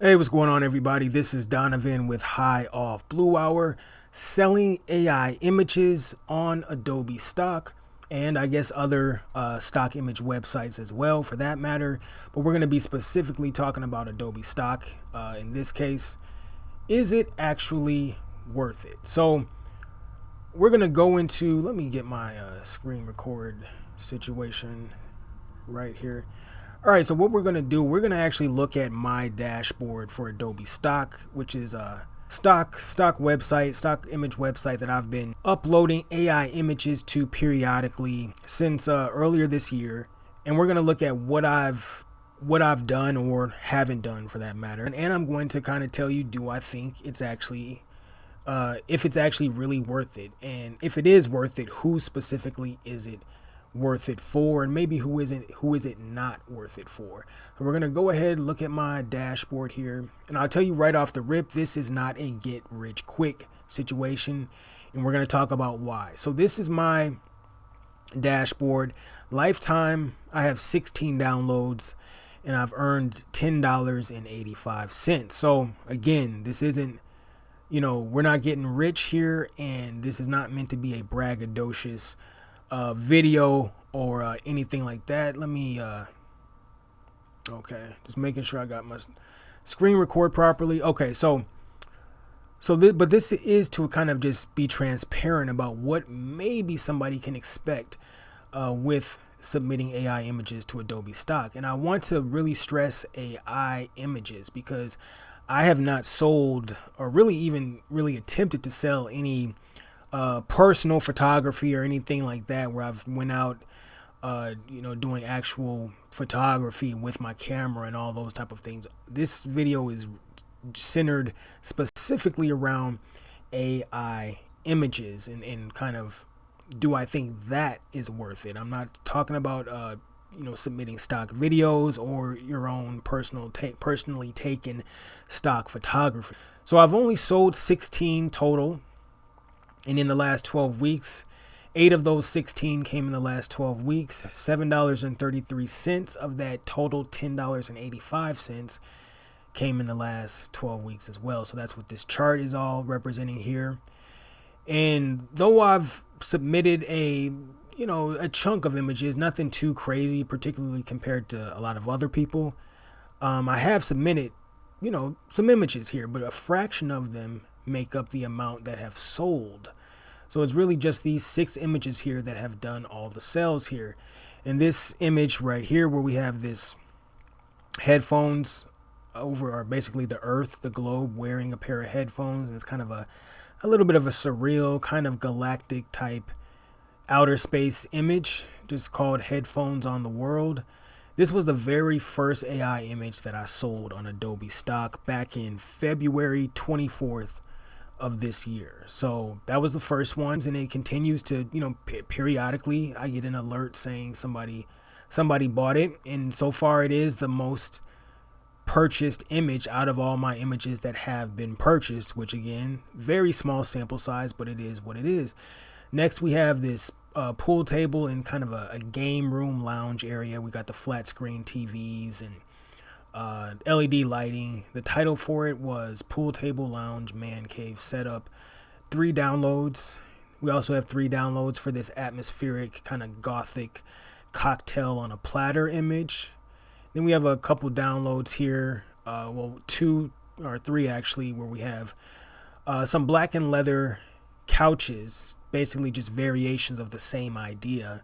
Hey, what's going on, everybody? This is Donovan with High Off Blue Hour, selling AI images on Adobe Stock and I guess other stock image websites as well, for that matter. But we're going to be specifically talking about Adobe Stock in this case. Is it actually worth it? So we're going to go into, let me get my screen record situation right here. All right, so what we're going to do, we're going to actually look at my dashboard for Adobe Stock, which is a stock image website that I've been uploading AI images to periodically since earlier this year. And we're going to look at what I've done or haven't done, for that matter. And I'm going to kind of tell you, do I think it's actually if it's actually really worth it, and if it is worth it, who specifically is it worth it for, and maybe who is it not worth it for. So we're going to go ahead and look at my dashboard here, and I'll tell you right off the rip, this is not a get rich quick situation, and we're going to talk about why. So this is my dashboard. Lifetime, I have 16 downloads and I've earned $10.85. So again, this isn't, we're not getting rich here, and this is not meant to be a braggadocious video or anything like that. Let me okay, just making sure I got my screen record properly. Okay, but this is to kind of just be transparent about what maybe somebody can expect with submitting AI images to Adobe Stock. And I want to really stress AI images because I have not sold or really attempted to sell any personal photography or anything like that, where I've went out doing actual photography with my camera and all those type of things. This video is centered specifically around AI images and kind of, do I think that is worth it? I'm not talking about submitting stock videos or your own personally taken stock photography. So I've only sold 16 total, and in the last 12 weeks, 8 of those 16 came in the last 12 weeks. $7.33 of that total $10.85 came in the last 12 weeks as well. So that's what this chart is all representing here. And though I've submitted a chunk of images, nothing too crazy, particularly compared to a lot of other people, I have submitted, some images here, but a fraction of them make up the amount that have sold. So it's really just these 6 images here that have done all the sales here. And this image right here, where we have this headphones over, or basically the earth, the globe, wearing a pair of headphones, and it's kind of a little bit of a surreal, kind of galactic type outer space image, just called Headphones on the World. This was the very first AI image that I sold on Adobe Stock back in February 24th of this year. So that was the first one, and it continues to, periodically I get an alert saying somebody bought it, and so far it is the most purchased image out of all my images that have been purchased, which again, very small sample size, but it is what it is. Next, we have this pool table in kind of a game room lounge area. We got the flat screen TVs and LED lighting. The title for it was Pool Table Lounge Man Cave Setup. 3 downloads. We also have 3 downloads for this atmospheric kind of gothic cocktail on a platter image. Then we have a couple downloads here, 2 or 3 actually, where we have some black and leather couches, basically just variations of the same idea.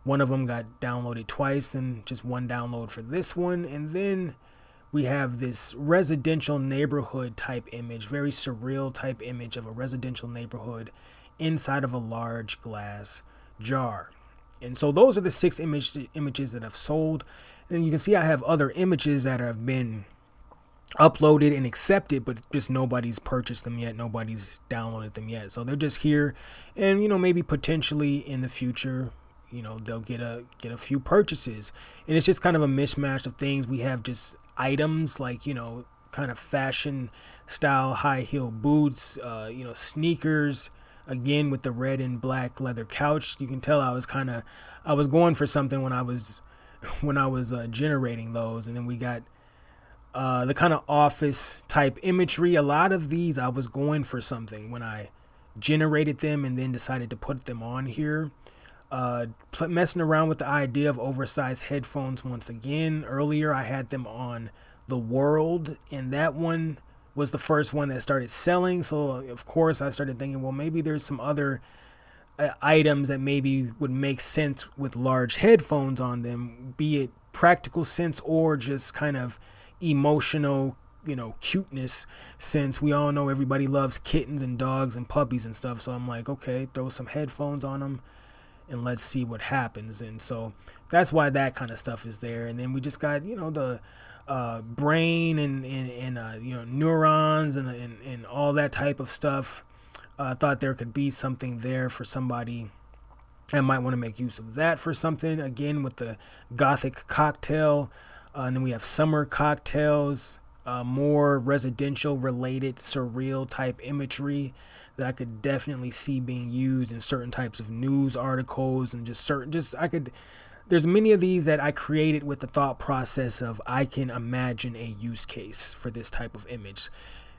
One of them got downloaded twice, then just 1 download for this one. And then we have this residential neighborhood type image, very surreal type image of a residential neighborhood inside of a large glass jar. And so those are the 6 images that I've sold. And you can see I have other images that have been uploaded and accepted, but just nobody's purchased them yet, nobody's downloaded them yet. So they're just here, and maybe potentially in the future, they'll get a few purchases. And it's just kind of a mishmash of things. We have just items like, kind of fashion style high heel boots, sneakers, again with the red and black leather couch. You can tell I was going for something when I was generating those. And then we got the kind of office type imagery. A lot of these I was going for something when I generated them and then decided to put them on here. Messing around with the idea of oversized headphones once again. Earlier I had them on the World, and that one was the first one that started selling. So of course I started thinking, well, maybe there's some other items that maybe would make sense with large headphones on them, be it practical sense or just kind of emotional, cuteness, since we all know everybody loves kittens and dogs and puppies and stuff. So I'm like, okay, throw some headphones on them and let's see what happens. And so that's why that kind of stuff is there. And then we just got, the brain and neurons and all that type of stuff. I thought there could be something there for somebody that might want to make use of that for something. Again, with the gothic cocktail. And then we have summer cocktails, more residential related surreal type imagery that I could definitely see being used in certain types of news articles, and there's many of these that I created with the thought process of I can imagine a use case for this type of image.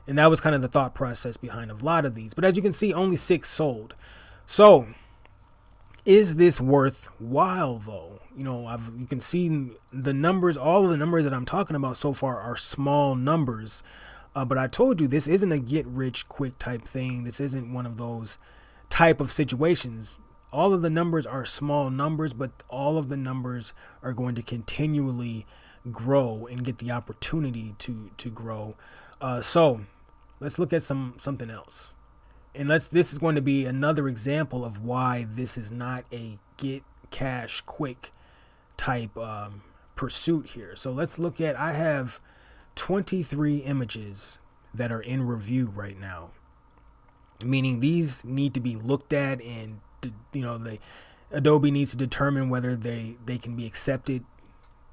And that was kind of the thought process behind a lot of these. But as you can see, only 6 sold. So is this worthwhile though? You can see the numbers, all of the numbers that I'm talking about so far are small numbers. But I told you, this isn't a get rich quick type thing. This isn't one of those type of situations. All of the numbers are small numbers, but all of the numbers are going to continually grow and get the opportunity to grow. So let's look at something else. And this is going to be another example of why this is not a get cash quick type pursuit here. So let's look at, I have 23 images that are in review right now, meaning these need to be looked at, and Adobe needs to determine whether they can be accepted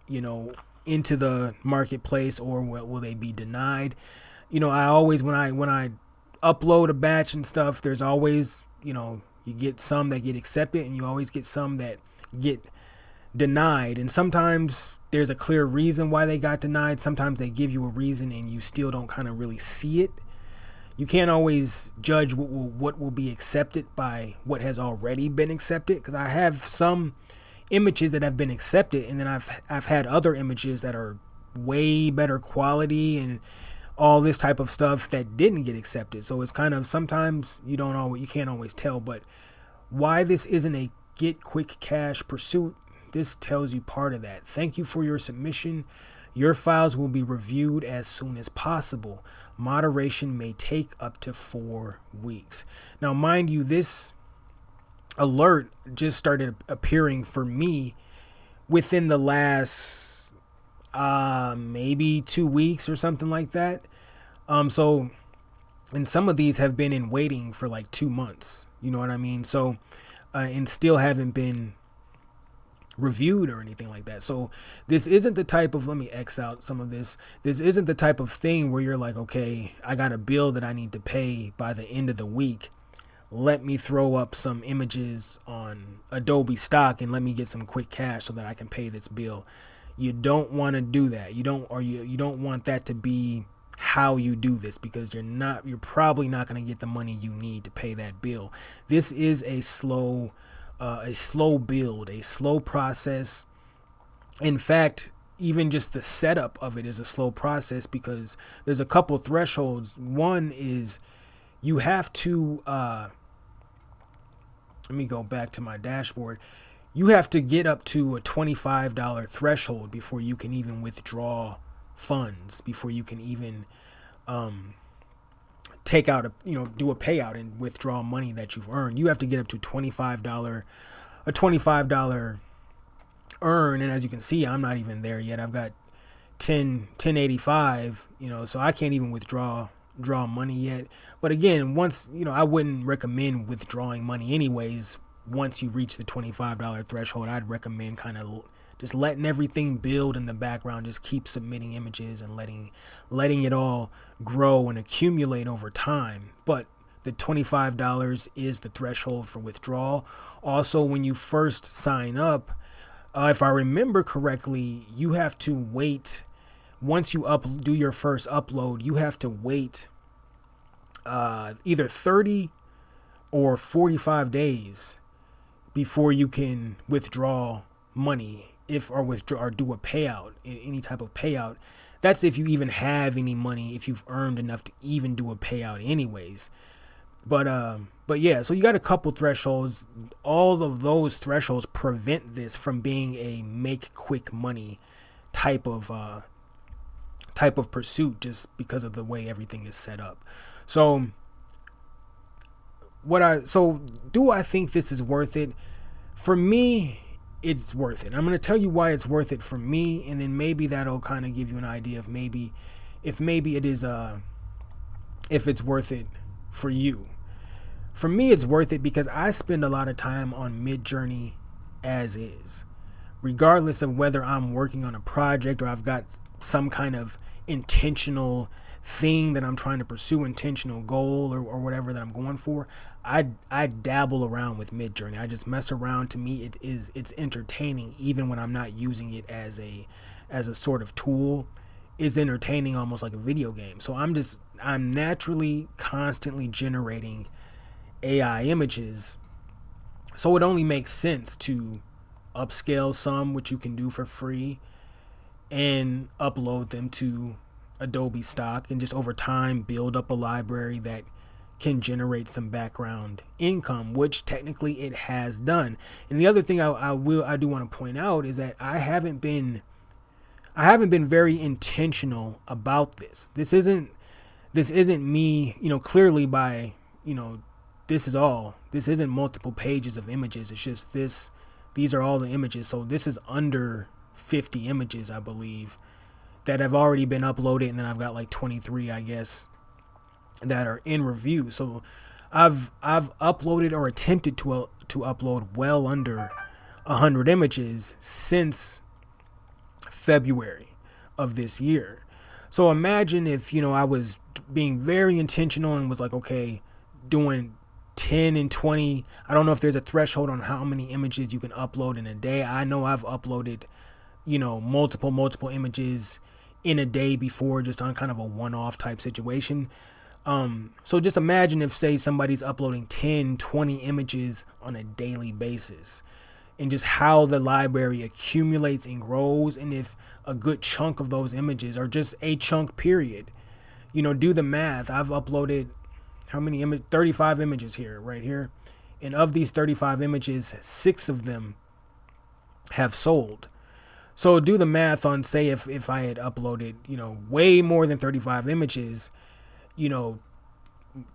into the marketplace, or will they be denied. I always, when I upload a batch and stuff, there's always, you get some that get accepted and you always get some that get denied. And sometimes there's a clear reason why they got denied. Sometimes they give you a reason and you still don't kind of really see it. You can't always judge what will be accepted by what has already been accepted, because I have some images that have been accepted, and then I've had other images that are way better quality and all this type of stuff that didn't get accepted. So it's kind of, sometimes you can't always tell. But why this isn't a get quick cash pursuit, this tells you part of that. Thank you for your submission. Your files will be reviewed as soon as possible. Moderation may take up to 4 weeks. Now, mind you, this alert just started appearing for me within the last maybe 2 weeks or something like that. So, and some of these have been in waiting for like 2 months. You know what I mean? So, and still haven't been reviewed or anything like that. So this isn't the type of, let me X out some of this. This isn't the type of thing where you're like, okay, I got a bill that I need to pay by the end of the week. Let me throw up some images on Adobe Stock and let me get some quick cash so that I can pay this bill. You don't want to do that. You don't want that to be how you do this, because you're probably not going to get the money you need to pay that bill. This is a slow build, a slow process. In fact, even just the setup of it is a slow process, because there's a couple thresholds. One is you have to, let me go back to my dashboard. You have to get up to a $25 threshold before you can even withdraw funds, before you can even take out do a payout and withdraw money that you've earned. You have to get up to a $25 earn. And as you can see, I'm not even there yet. I've got 1085, so I can't even withdraw money yet. But again, once, I wouldn't recommend withdrawing money anyways. Once you reach the $25 threshold, I'd recommend kind of just letting everything build in the background. Just keep submitting images and letting it all grow and accumulate over time. But the $25 is the threshold for withdrawal. Also, when you first sign up, if I remember correctly, you have to wait once you do your first upload, you have to wait either 30 or 45 days before you can withdraw money, or do a payout, any type of payout. That's if you even have any money, if you've earned enough to even do a payout anyways. But yeah, so you got a couple thresholds. All of those thresholds prevent this from being a make quick money type of pursuit, just because of the way everything is set up. So do I think this is worth it? For me, it's worth it. I'm going to tell you why it's worth it for me, and then maybe that'll kind of give you an idea of if it's worth it for you. For me, it's worth it because I spend a lot of time on Midjourney as is, regardless of whether I'm working on a project or I've got some kind of intentional thing that I'm trying to pursue, intentional goal or whatever that I'm going for. I dabble around with Midjourney. I just mess around. To me, it's entertaining even when I'm not using it as a sort of tool. It's entertaining, almost like a video game. So I'm naturally constantly generating AI images. So it only makes sense to upscale some, which you can do for free, and upload them to Adobe Stock, and just over time build up a library that can generate some background income, which technically it has done. And the other thing I do want to point out is that I haven't been very intentional about this. This isn't me, clearly by, this isn't multiple pages of images. It's just these are all the images. So this is under 50 images, I believe, that have already been uploaded, and then I've got like 23, I guess, that are in review. So I've uploaded or attempted to upload well under 100 images since February of this year. So imagine if, I was being very intentional and was like, okay, doing 10 and 20. I don't know if there's a threshold on how many images you can upload in a day. I know I've uploaded, multiple images in a day before, just on kind of a one-off type situation. So just imagine if, say, somebody's uploading 10, 20 images on a daily basis, and just how the library accumulates and grows. And if a good chunk of those images, or just a chunk period, do the math. I've uploaded how many 35 images right here. And of these 35 images, 6 of them have sold. So do the math on, say, if I had uploaded, way more than 35 images,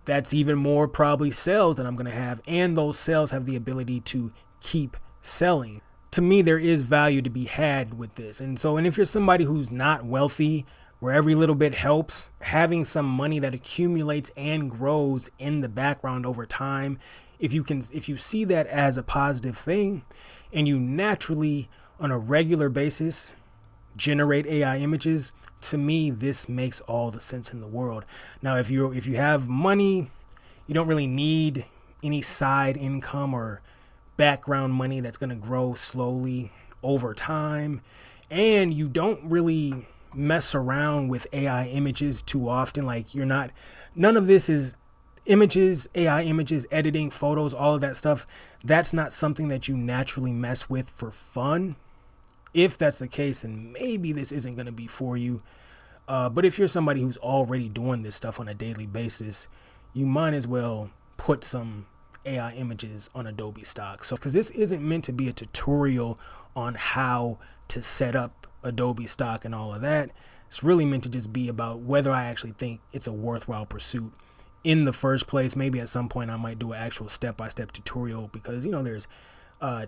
that's even more probably sales that I'm going to have. And those sales have the ability to keep selling. To me, there is value to be had with this. And if you're somebody who's not wealthy, where every little bit helps, having some money that accumulates and grows in the background over time, if you see that as a positive thing, and you naturally, on a regular basis, generate AI images, to me, this makes all the sense in the world. Now, if you have money, you don't really need any side income or background money that's going to grow slowly over time, and you don't really mess around with AI images too often. Like, none of this is images, AI images, editing, photos, all of that stuff. That's not something that you naturally mess with for fun. If that's the case, then maybe this isn't going to be for you. But if you're somebody who's already doing this stuff on a daily basis, you might as well put some AI images on Adobe Stock. So, because this isn't meant to be a tutorial on how to set up Adobe Stock and all of that. It's really meant to just be about whether I actually think it's a worthwhile pursuit in the first place. Maybe at some point I might do an actual step-by-step tutorial, because there's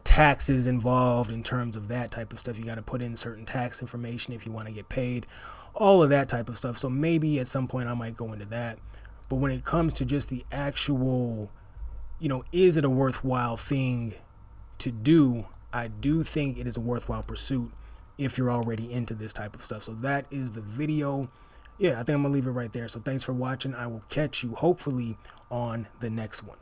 taxes involved in terms of that type of stuff. You got to put in certain tax information if you want to get paid, all of that type of stuff. So maybe at some point I might go into that. But when it comes to just the actual, is it a worthwhile thing to do? I do think it is a worthwhile pursuit if you're already into this type of stuff. So that is the video. Yeah, I think I'm gonna leave it right there. So thanks for watching. I will catch you hopefully on the next one.